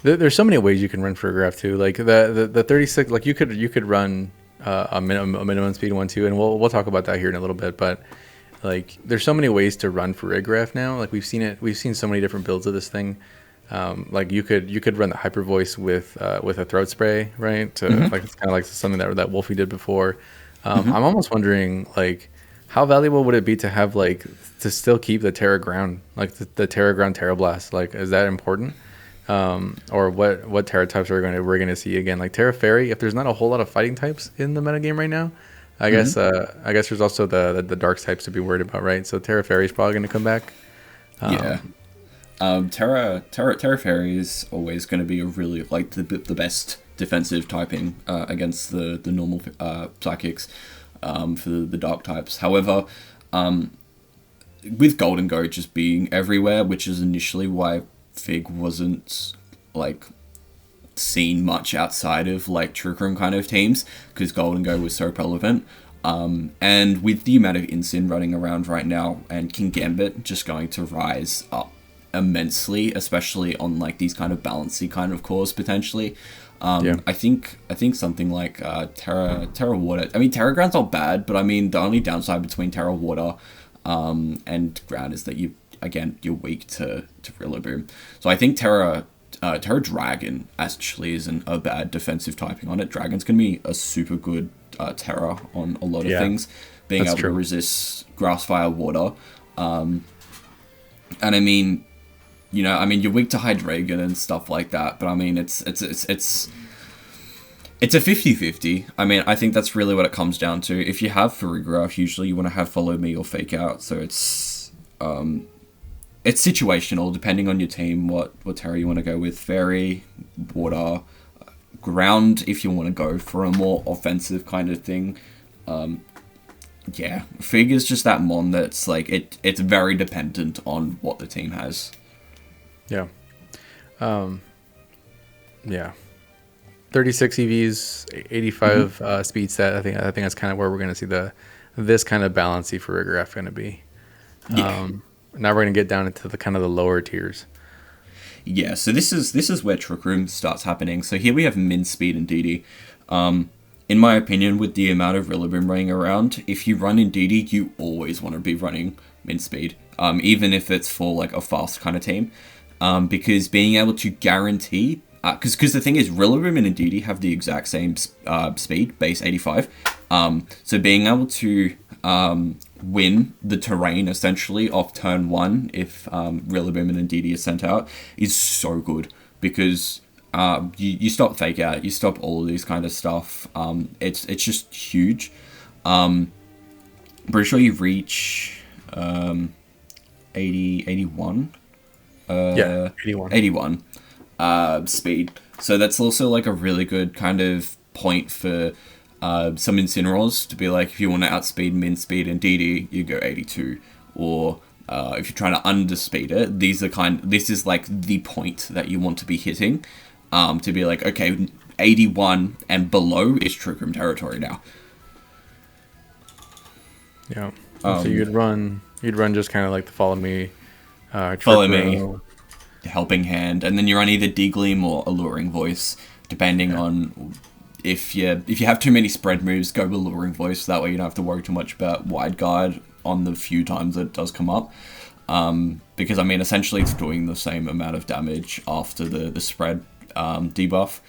there's so many ways you can run Farigiraf too. Like the 36, like you could run a minimum speed 1-2, and we'll talk about that here in a little bit. But like there's so many ways to run Farigiraf now. Like we've seen so many different builds of this thing. Like you could run the Hyper Voice with a throat spray, right? Like it's kind of like something that Wolfie did before. I'm almost wondering like how valuable would it be to have like to still keep the Terra Ground, like the Terra Ground Terra Blast? Like is that important? Or what Terra types we're gonna see again? Like Terra Fairy. If there's not a whole lot of fighting types in the metagame right now, I guess there's also the dark types to be worried about, right? So Terra Fairy is probably gonna come back. Terra Fairy is always going to be a really like the best defensive typing against the normal psychics for the dark types. However, with Gholdengo just being everywhere, which is initially why Fig wasn't like seen much outside of like Trick Room kind of teams, because Gholdengo was so relevant. And with the amount of Incin running around right now and King Gambit just going to rise up immensely, especially on like these kind of balancy kind of cores potentially. I think something like Terra Water. I mean, Terra Ground's not bad, but I mean the only downside between Terra Water and Ground is that you're weak to Rillaboom. So I think Terra Dragon actually isn't a bad defensive typing on it. Dragon's gonna be a super good Terra on a lot of things, being able to resist Grass, Fire, Water. And I mean, you're weak to Hydreigon and stuff like that, but I mean, it's It's a 50-50. I mean, I think that's really what it comes down to. If you have Farigiraf, usually you want to have Follow Me or Fake Out. So it's situational, depending on your team, what terror you want to go with. Fairy, Water, Ground, if you want to go for a more offensive kind of thing. Yeah, Fig is just that mon that's like, it's very dependent on what the team has. Yeah. Yeah. 36 EVs, 85 speed set. I think that's kind of where we're going to see this kind of balancey for Farigiraf going to be. Yeah. Now we're going to get down into the kind of the lower tiers. Yeah, so this is where Trick Room starts happening. So here we have Min Speed and Indeedee. In my opinion, with the amount of Rillaboom running around, if you run Indeedee, you always want to be running Min Speed, even if it's for like a fast kind of team, because being able to guarantee. Because the thing is, Rillaboom and Indeedee have the exact same speed, base 85. So being able to win the terrain, essentially, off turn 1, if Rillaboom and Indeedee are sent out, is so good. Because you stop Fake Out, you stop all of these kind of stuff. It's just huge. Pretty sure you reach 81. Yeah, 81. 81. Speed. So that's also like a really good kind of point for some Incineroars to be like, if you want to outspeed Min Speed and Indeedee, you go 82. Or if you're trying to underspeed it, this is like the point that you want to be hitting, to be like, okay, 81 and below is Trick Room territory now. Yeah. So you'd run just kind of like the Follow Me, Follow Me, Helping Hand, and then you're on either D-Gleam or Alluring Voice, depending on if you have too many spread moves, go with Alluring Voice. That way you don't have to worry too much about Wide Guard on the few times that it does come up. Because I mean, essentially it's doing the same amount of damage after the spread debuff.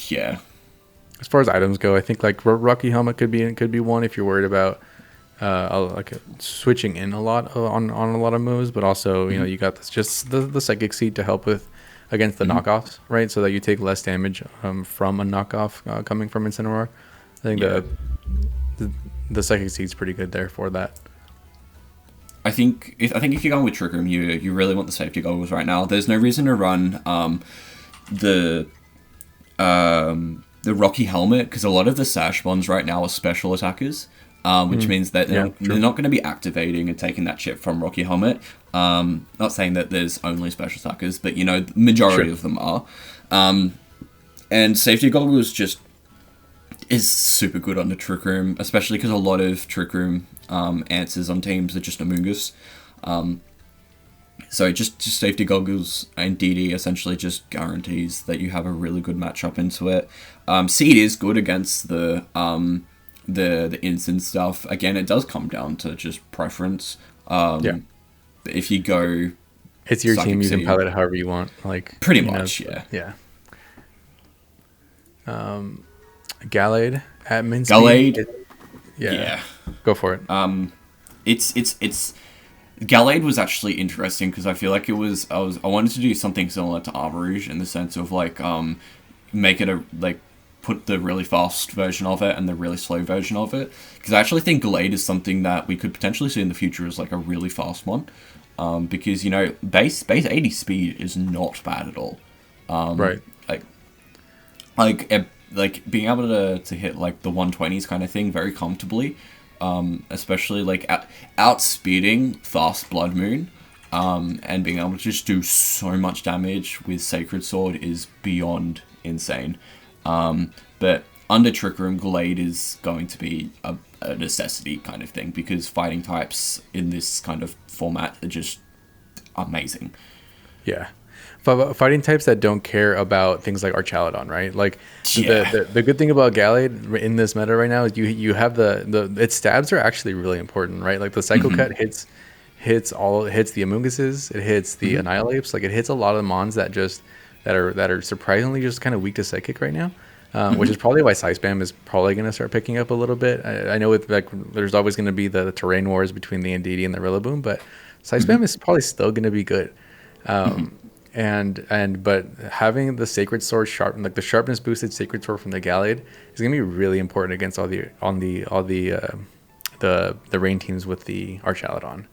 Yeah. As far as items go, I think like Rocky Helmet could be one if you're worried about switching in a lot on a lot of moves, but also you got the Psychic Seed to help with against the knockoffs, right? So that you take less damage from a knockoff coming from Incineroar. I think the Psychic Seed's pretty good there for that. I think if you're going with Trick Room, you really want the safety goggles right now. There's no reason to run the Rocky Helmet, because a lot of the Sash ones right now are special attackers. Which means that they're not going to be activating and taking that chip from Rocky Helmet. Not saying that there's only special attackers, but the majority of them are. And Safety Goggles just is super good on the Trick Room, especially because a lot of Trick Room answers on teams are just Amoonguss. So just Safety Goggles and DD essentially just guarantees that you have a really good matchup into it. Seed is good against the instant stuff. Again, it does come down to just preference. If you go, it's your team. You can pilot it however you want. Like pretty much, yeah. Gallade at min speed. Gallade, yeah. Go for it. It's Gallade was actually interesting because I feel like I wanted to do something similar to Armarouge in the sense of like make it put the really fast version of it and the really slow version of it, because I actually think Gallade is something that we could potentially see in the future as like a really fast one, because base 80 speed is not bad at all, right? Like being able to hit like the 120s kind of thing very comfortably, especially like outspeeding fast Bloodmoon, and being able to just do so much damage with Sacred Sword is beyond insane. But under Trick Room, Gallade is going to be a necessity kind of thing, because fighting types in this kind of format are just amazing. Yeah. Fighting types that don't care about things like Archaladon, right? Like the good thing about Gallade in this meta right now is you have its stabs are actually really important, right? Like the Psycho Cut hits the Amoongusses, it hits the Annihilates, like it hits a lot of the mons that are surprisingly just kind of weak to Psychic right now, which is probably why Psy Spam is probably going to start picking up a little bit. I know there's always going to be the terrain wars between the Indeedee and the Rillaboom, but Psy Spam is probably still going to be good. but having the Sacred Sword sharp, like the sharpness boosted Sacred Sword from the Gallade, is gonna be really important against all the rain teams with the Archaludon.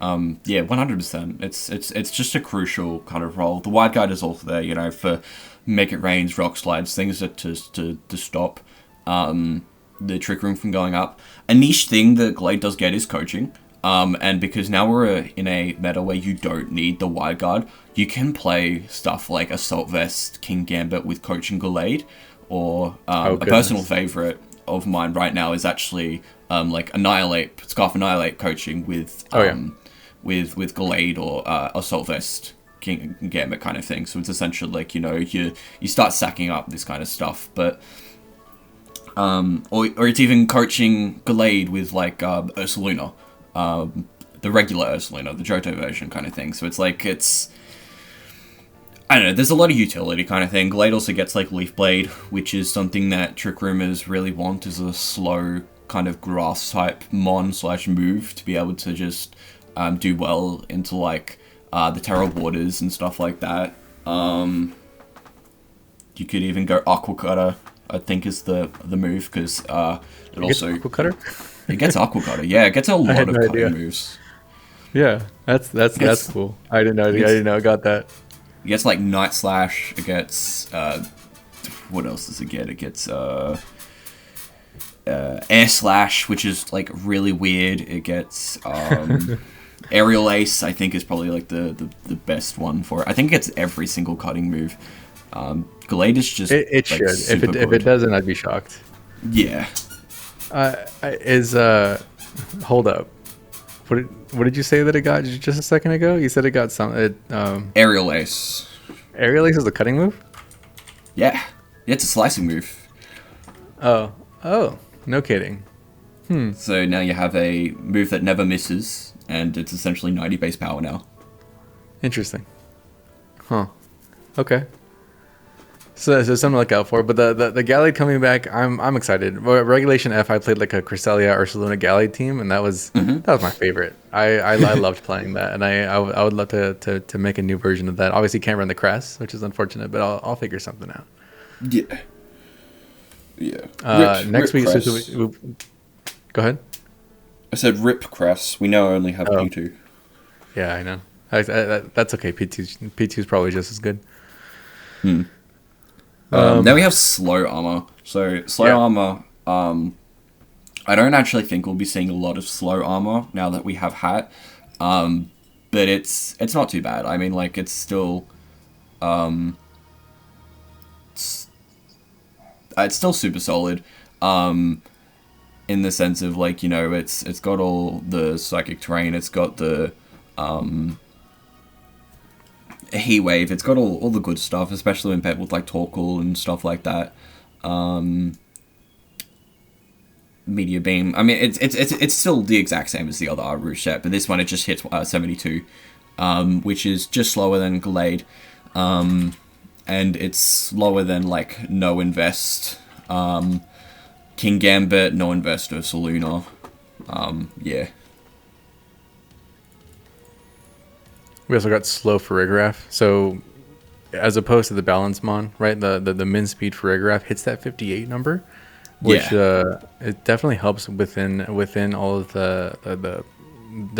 Yeah, 100%. It's just a crucial kind of role. The Wide Guard is also there, you know, for Make It Rains, Rock Slides, things that to stop the Trick Room from going up. A niche thing that Gallade does get is coaching. And because now we're in a meta where you don't need the Wide Guard, you can play stuff like Assault Vest, King Gambit with Coaching Gallade, or a personal favorite of mine right now is actually like Scarf Annihilate coaching with with Gallade or Assault Vest, King Gambit kind of thing. So it's essentially like, you know, you start stacking up this kind of stuff, but or it's even coaching Gallade with like Ursaluna. The regular Ursaluna, the Johto version kind of thing. So it's like, I don't know, there's a lot of utility kind of thing. Gallade also gets like Leaf Blade, which is something that Trick Roomers really want, is a slow kind of grass type mon/move to be able to just do well into like the Terra Waters and stuff like that. You could even go Aqua Cutter, I think is the move, because it also... Aqua Cutter? It gets Aqua Cutter, yeah. It gets a lot of cutting moves. Yeah, that's cool. I didn't know. I got that. It gets like Night Slash. It gets what else does it get? It gets Air Slash, which is like really weird. It gets Aerial Ace. I think is probably like the best one for it. I think it gets every single cutting move. Gallade is just it like, should. If it doesn't, I'd be shocked. Yeah. Hold up. What did you say that it got just a second ago? You said it got some Aerial Ace. Aerial Ace is a cutting move? Yeah. It's a slicing move. Oh, no kidding. So now you have a move that never misses, and it's essentially 90 base power now. Interesting. Huh. Okay. So something to look out for. But the Gallade coming back, I'm excited. Regulation F, I played like a Cresselia Ursaluna Gallade team, and that was my favorite. I loved playing that, and I would love to make a new version of that. Obviously, can't run the Crest, which is unfortunate, but I'll figure something out. Yeah. Yeah. Next week, go ahead. I said rip Crest. We now only have P2. Yeah, I know. That's okay. P2 is probably just as good. Now we have Slow Armor. So Slow Armor, I don't actually think we'll be seeing a lot of Slow Armor now that we have Hat. But it's not too bad. I mean, like, it's still it's still super solid. In the sense of, like, you know, it's got all the psychic terrain, it's got the Heat Wave, it's got all the good stuff, especially when paired with like Torkoal and stuff like that. Meteor Beam. I mean, it's still the exact same as the other Armarouge set, but this one it just hits 72, which is just slower than Gallade, and it's slower than like No Invest, King Gambit, No Invest, Ursaluna. Yeah. We also got slow Farigiraf. So as opposed to the balance mon, right? The min speed Farigiraf hits that 58 number, which it definitely helps within all of the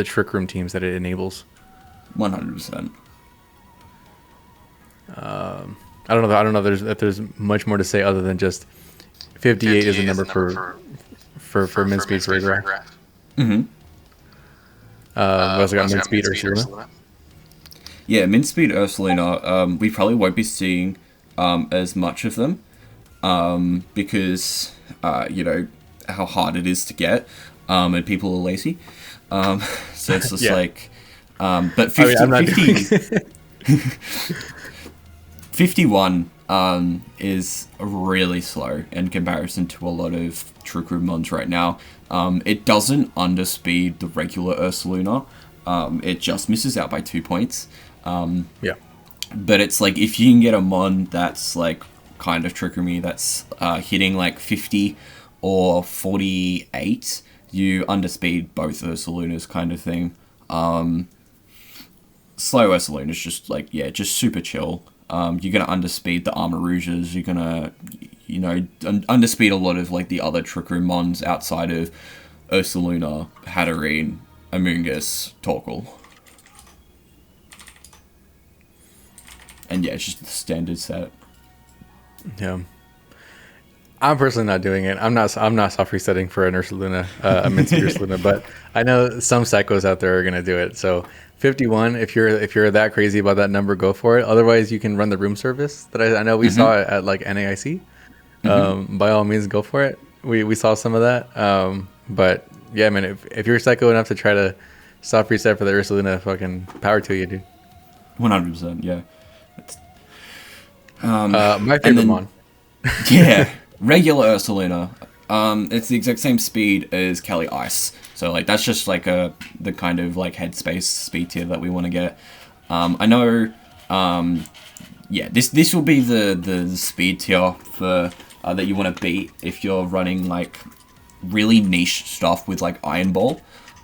Trick Room teams that it enables. 100%. I don't know if there's much more to say other than just 58 is a number for min speed Farigiraf. Mm-hmm. We also got min speed Ursaluna. Yeah, min speed Ursaluna, we probably won't be seeing as much of them because, you know, how hard it is to get and people are lazy. So it's just like, but 51 is really slow in comparison to a lot of Trick Room mons right now. It doesn't underspeed the regular Ursaluna. It just misses out by 2 points. But it's like, if you can get a mon that's like kind of Trick Roomy, that's hitting like 50 or 48, you underspeed both Ursalunas kind of thing. Slow Ursaluna is just like, yeah, just super chill. You're gonna underspeed the Armarouges. You're gonna, underspeed a lot of like the other Trick Room mons outside of Ursaluna, Hatterene, Amoonguss, Torkoal. And yeah, it's just the standard set. Yeah. I'm personally not doing it. I'm not soft resetting for an Ursaluna, a Minty Ursaluna, but I know some psychos out there are gonna do it. So 51, if you're that crazy about that number, go for it. Otherwise, you can run the room service that I know we saw at like NAIC. By all means, go for it. We saw some of that. But yeah, man, if you're psycho enough to try to soft reset for the Ursaluna, fucking power to you, dude. 100%, yeah. My favorite mon. Yeah, regular Ursaluna. It's the exact same speed as Kelly Ice. So like that's just like the kind of like headspace speed tier that we want to get. I know. Yeah, this will be the speed tier for that you want to beat if you're running like really niche stuff with like Iron Ball.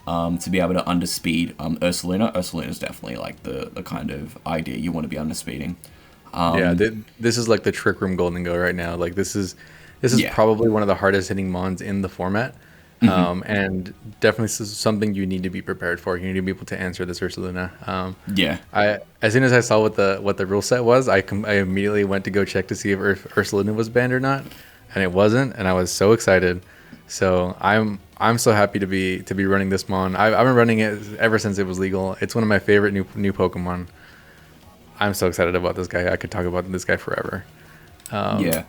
To be able to underspeed Ursaluna. Ursaluna is definitely like the kind of idea you want to be underspeeding. This is like the Trick Room Gholdengo right now. Like this is probably one of the hardest hitting mons in the format. And definitely this is something you need to be prepared for. You need to be able to answer this Ursaluna. As soon as I saw what the rule set was, I immediately went to go check to see if Ursaluna was banned or not, and it wasn't, and I was so excited. So I'm so happy to be running this mon. I've been running it ever since it was legal. It's one of my favorite new Pokemon. I'm so excited about this guy. I could talk about this guy forever. Yeah.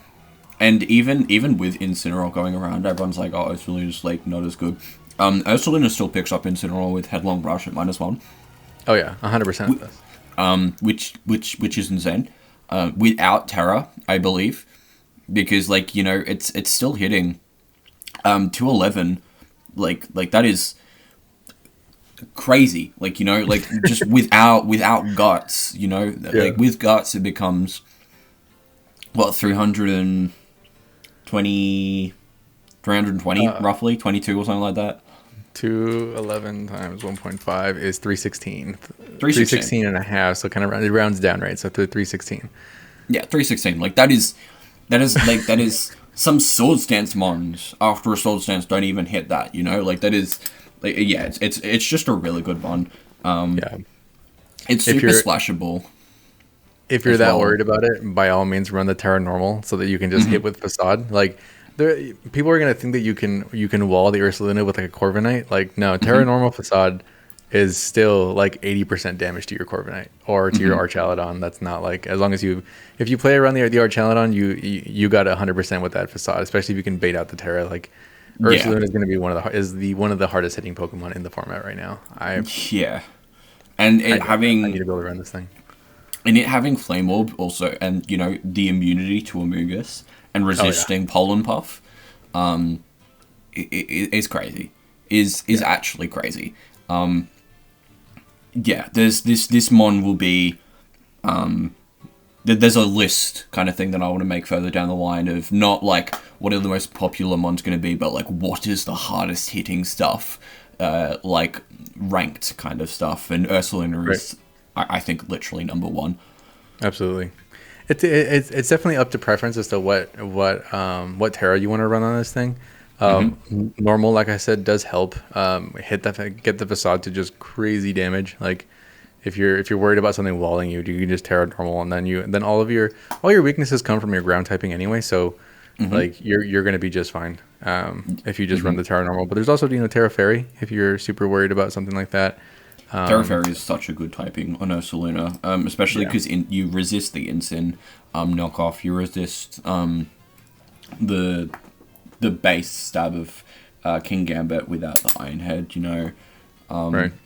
And even with Incineroar going around, everyone's like, oh, Ursaluna's like not as good. Ursaluna still picks up Incineroar with Headlong Rush at -1. Oh yeah, 100%. Which is insane. Without Terra, I believe, because like it's still hitting 211, like that is crazy. Like just without guts, like with guts it becomes what 320 roughly 22 or something like that. 211 times 1.5 is 316. 316 and a half, so kind of it rounds down, right? So 316. Yeah, 316. Like that is some sword stance mons after a sword stance don't even hit that, like that is like, yeah, it's just a really good mon. It's super splashable. If you're that worried about it, by all means run the Terra Normal so that you can just hit with Facade. Like people are gonna think that you can wall the Ursaluna with like a Corviknight. Like no, Terra Normal Facade is still like 80% damage to your Corviknight or to your Archaludon. That's not like, as long as if you play around the Archaludon, you got 100% with that Facade, especially if you can bait out the Terra. Like Ursaluna is going to be one of the hardest hitting Pokemon in the format right now. I need to build around this thing. And it having Flame Orb also, and the immunity to Amoonguss and resisting Pollen Puff, is crazy. Is actually crazy. This mon will be. There's a list kind of thing that I want to make further down the line of not like what are the most popular mons going to be, but like what is the hardest hitting stuff, like ranked kind of stuff. And Ursaluna is, I think, literally number one. Absolutely, it's definitely up to preference as to what Terra you want to run on this thing. Normal, like I said, does help. Get the Facade to just crazy damage. Like if you're worried about something walling you, you can just Terra Normal, and then all your weaknesses come from your ground typing anyway. So like you're gonna be just fine if you just run the Terra Normal. But there's also Terra Fairy if you're super worried about something like that. Terra Fairy is such a good typing on Ursaluna, especially because you resist the Incin knockoff. You resist the base stab of King Gambit without the Iron Head.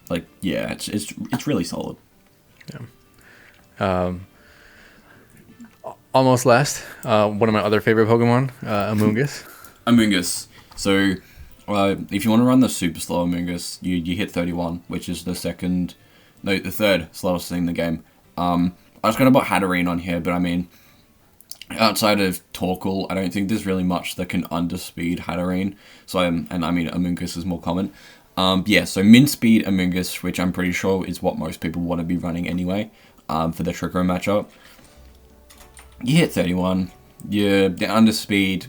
Like it's really solid. Yeah. Almost last, one of my other favorite Pokemon, Amoonguss. Amoonguss. So, if you want to run the super slow Amoonguss, you hit 31, which is the third slowest thing in the game. I was going to put Hatterene on here, but I mean, outside of Torkoal, I don't think there's really much that can underspeed Hatterene. So, Amoonguss is more common. Yeah, so min speed Amoonguss, which I'm pretty sure is what most people want to be running anyway, for the Trick Room matchup. You hit 31. You're underspeed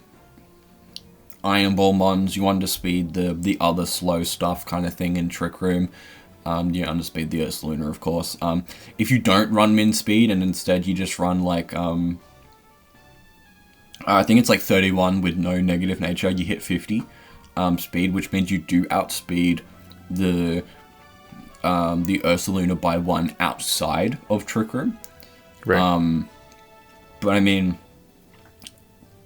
Iron Ball Mons, you underspeed the other slow stuff kind of thing in Trick Room. You underspeed the Ursaluna, of course. If you don't run min speed and instead you just run like I think it's like 31 with no negative nature, you hit 50 speed, which means you do outspeed the Ursaluna by 1 outside of Trick Room. Right. But I mean,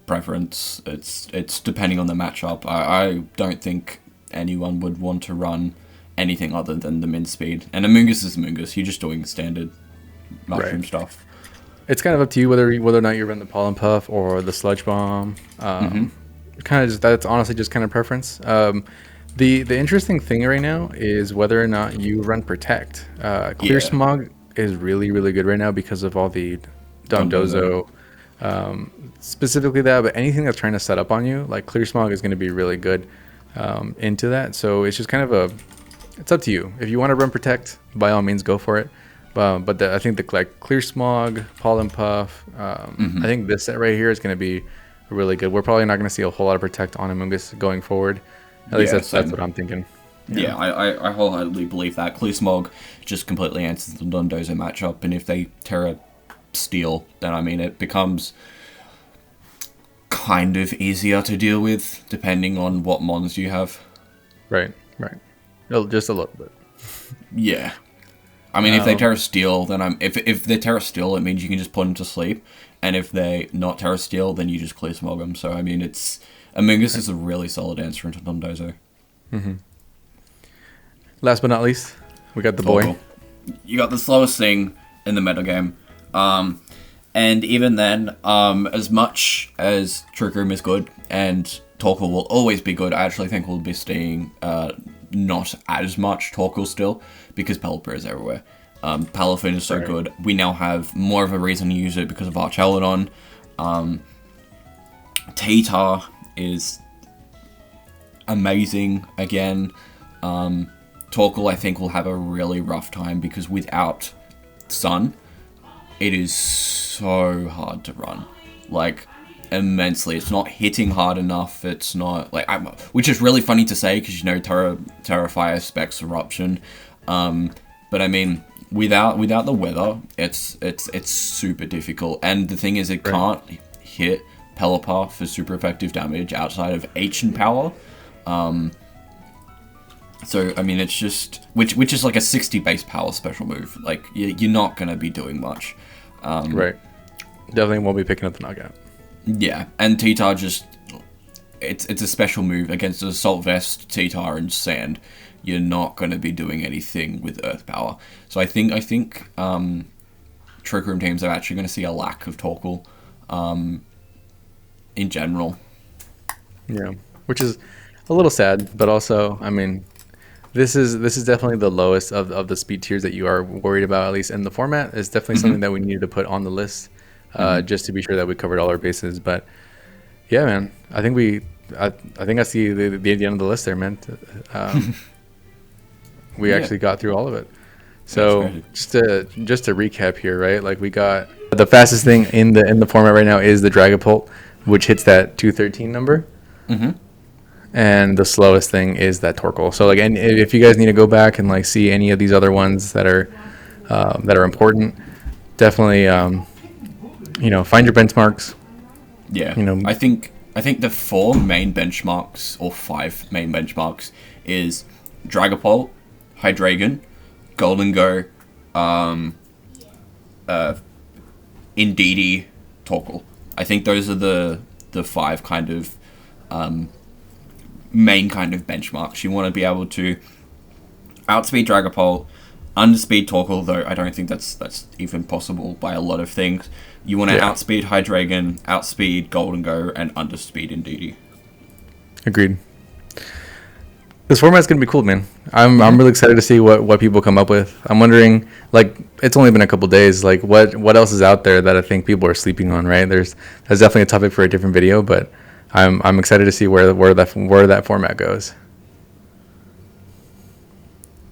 preference, it's depending on the matchup. I don't think anyone would want to run anything other than the min speed. And Amoonguss is Amoonguss. You're just doing standard mushroom stuff. It's kind of up to you whether or not you run the Pollen Puff or the Sludge Bomb. Kind of just, that's honestly just kind of preference. The interesting thing right now is whether or not you run Protect. Clear Smog is really, really good right now because of all the Dondozo. Specifically that, but anything that's trying to set up on you, like Clear Smog is going to be really good into that. So it's just kind of it's up to you. If you want to run Protect, by all means go for it. But I think the Clear Smog, Pollen Puff, I think this set right here is going to be really good. We're probably not going to see a whole lot of Protect on Amoonguss going forward. At least that's what I'm thinking. Yeah, I wholeheartedly believe that. Clear Smog just completely answers the Dondozo matchup, and if they Terra Steel, then I mean it becomes kind of easier to deal with depending on what mons you have. Right. Just a little bit. Yeah. I mean, if they Terra Steel, then if they Terra Steel, it means you can just put them to sleep. And if they not Terra Steel, then you just Clear Smog them. So, I mean, Amoonguss is a really solid answer into Dondozo. Last but not least, we got the boy. You got the slowest thing in the metagame. And even then, as much as Trick Room is good, and Torkoal will always be good, I actually think we'll be seeing not as much Torkoal still, because Pelipper is everywhere. Palafin is so good. We now have more of a reason to use it because of Archelodon. T-Tar is amazing again. Torkoal, I think, will have a really rough time because without Sun, it is so hard to run. Like, immensely. It's not hitting hard enough. It's not, like, which is really funny to say because, you know, Terrafire specs Eruption. But, I mean, without the weather, it's super difficult. And the thing is, it can't hit Pelipper for super effective damage outside of H and Power. So, I mean, it's just... Which is like a 60 base power special move. Like, you're not going to be doing much. Right. Definitely won't be picking up the knockout. Yeah, and T-Tar just... It's a special move against Assault Vest, T-Tar, and Sand. You're not going to be doing anything with Earth Power. So I think Trick Room teams are actually going to see a lack of Torkoal in general. Yeah, which is a little sad, but also, I mean... This is definitely the lowest of the speed tiers that you are worried about, at least in the format. It's definitely something that we needed to put on the list just to be sure that we covered all our bases. But yeah, man, I think I see the end of the list there, man. We actually got through all of it. So just to recap here, right? Like we got the fastest thing in the format right now is the Dragapult, which hits that 213 number. And the slowest thing is that Torkoal. So like, and if you guys need to go back and like see any of these other ones that are important, definitely find your benchmarks. Yeah, I think the 4 main benchmarks or 5 main benchmarks is Dragapult, Hydreigon, Gholdengo, Indeedee, Torkoal. I think those are the 5 kind of main kind of benchmarks. You want to be able to outspeed Dragapult, underspeed Torkoal, though I don't think that's even possible by a lot of things. You want to outspeed Hydreigon, outspeed Gholdengo, and underspeed Indeedee. Agreed. This format's gonna be cool, man. I'm really excited to see what people come up with. I'm wondering, like, it's only been a couple days. Like, what else is out there that I think people are sleeping on? Right? That's definitely a topic for a different video, but I'm excited to see where that format goes.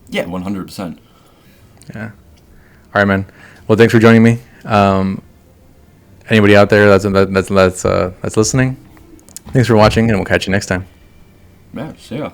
Yeah, 100%. Yeah. All right, man. Well, thanks for joining me. Anybody out there that's listening, thanks for watching, and we'll catch you next time. Yeah, see ya.